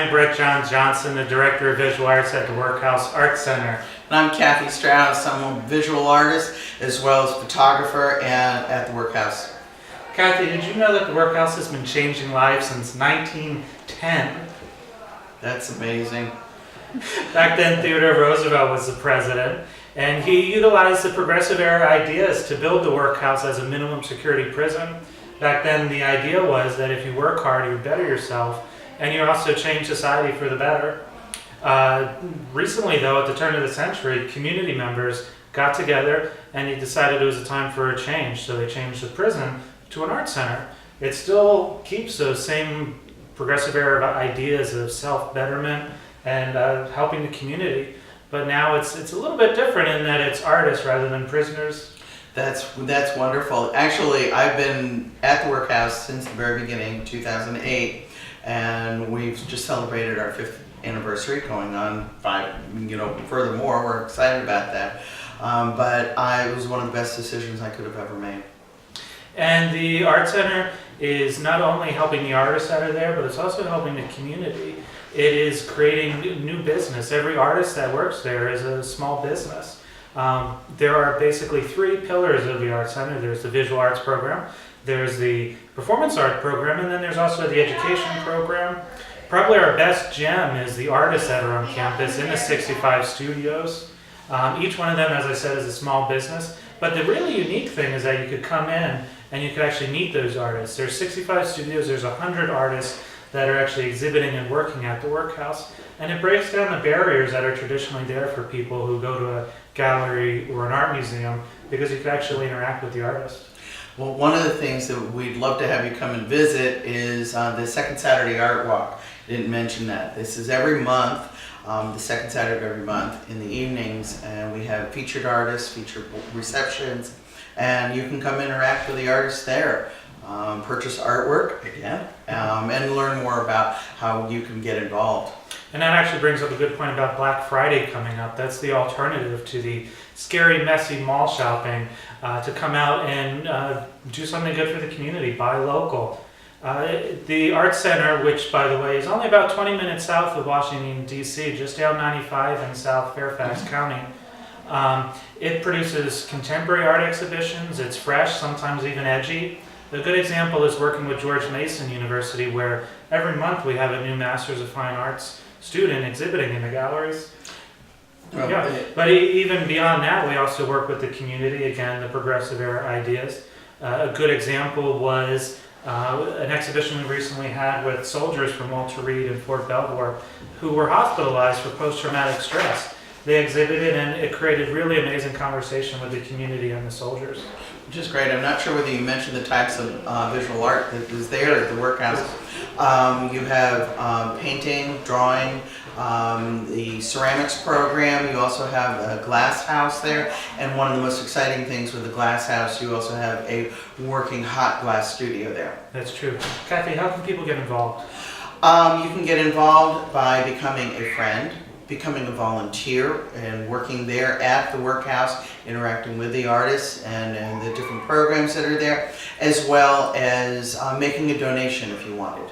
I'm Brett John Johnson, the Director of Visual Arts at the Workhouse Arts Center. And I'm Kathy Strauss. I'm a visual artist as well as photographer at the Workhouse. Kathy, did you know that the Workhouse has been changing lives since 1910? That's amazing. Back then, Theodore Roosevelt was the president, and he utilized the progressive era ideas to build the Workhouse as a minimum security prison. Back then, the idea was that if you work hard, you would better yourself, and you also change society for the better. Recently, though, at the turn of the century, community members got together and they decided it was a time for a change, so they changed the prison to an art center. It still keeps those same progressive era ideas of self-betterment and helping the community, but now it's a little bit different in that it's artists rather than prisoners. That's wonderful. Actually, I've been at the Workhouse since the very beginning, 2008, and we've just celebrated our 5th anniversary, going on 5. Furthermore, we're excited about that. But it was one of the best decisions I could have ever made. And the Art Center is not only helping the artists that are there, but it's also helping the community. It is creating new business. Every artist that works there is a small business. There are basically 3 pillars of the Art Center. There's the visual arts program, there's the performance art program, and then there's also the education program. Probably our best gem is the artists that are on campus in the 65 studios. Each one of them, as I said, is a small business. But the really unique thing is that you could come in and you could actually meet those artists. There's 65 studios, there's 100 artists that are actually exhibiting and working at the Workhouse. And it breaks down the barriers that are traditionally there for people who go to a gallery or an art museum, because you could actually interact with the artist. Well, one of the things that we'd love to have you come and visit is the second Saturday Art Walk. I didn't mention that. This is every month, the second Saturday of every month in the evenings, and we have featured artists, featured receptions, and you can come interact with the artists there. Purchase artwork again, and learn more about how you can get involved. And that actually brings up a good point about Black Friday coming up. That's the alternative to the scary, messy mall shopping, to come out and do something good for the community, buy local. The Art Center, which by the way is only about 20 minutes south of Washington, D.C., just down 95 in South Fairfax County, it produces contemporary art exhibitions. It's fresh, sometimes even edgy. A good example is working with George Mason University, where every month we have a new Masters of Fine Arts student exhibiting in the galleries. Well, yeah, but even beyond that, we also work with the community, again, the progressive era ideas. A good example was an exhibition we recently had with soldiers from Walter Reed and Fort Belvoir who were hospitalized for post-traumatic stress. They exhibited, and it created really amazing conversation with the community and the soldiers. Which is great. I'm not sure whether you mentioned the types of visual art that is there at the Workhouse. You have painting, drawing, the ceramics program. You also have a glass house there. And one of the most exciting things with the glass house, you also have a working hot glass studio there. That's true. Kathy, how can people get involved? You can get involved by becoming a friend, becoming a volunteer, and working there at the Workhouse, interacting with the artists and the different programs that are there, as well as making a donation if you wanted.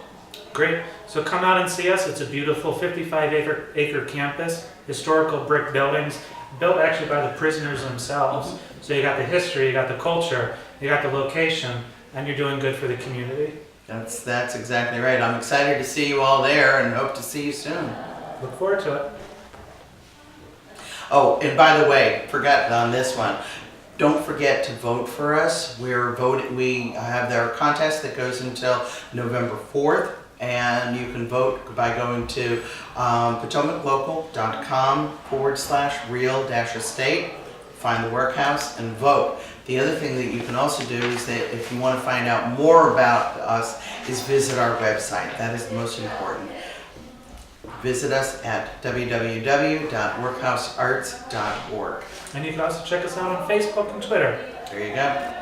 Great. So come out and see us. It's a beautiful 55-acre campus, historical brick buildings, built actually by the prisoners themselves. So you got the history, you got the culture, you got the location, and you're doing good for the community. That's exactly right. I'm excited to see you all there and hope to see you soon. Look forward to it. Oh, and by the way, forgot on this one. Don't forget to vote for us. We have our contest that goes until November 4th, and you can vote by going to potomaclocal.com/real-estate, find the Workhouse, and vote. The other thing that you can also do is that if you want to find out more about us, is visit our website. That is the most important. Visit us at www.workhousearts.org. And you can also check us out on Facebook and Twitter. There you go.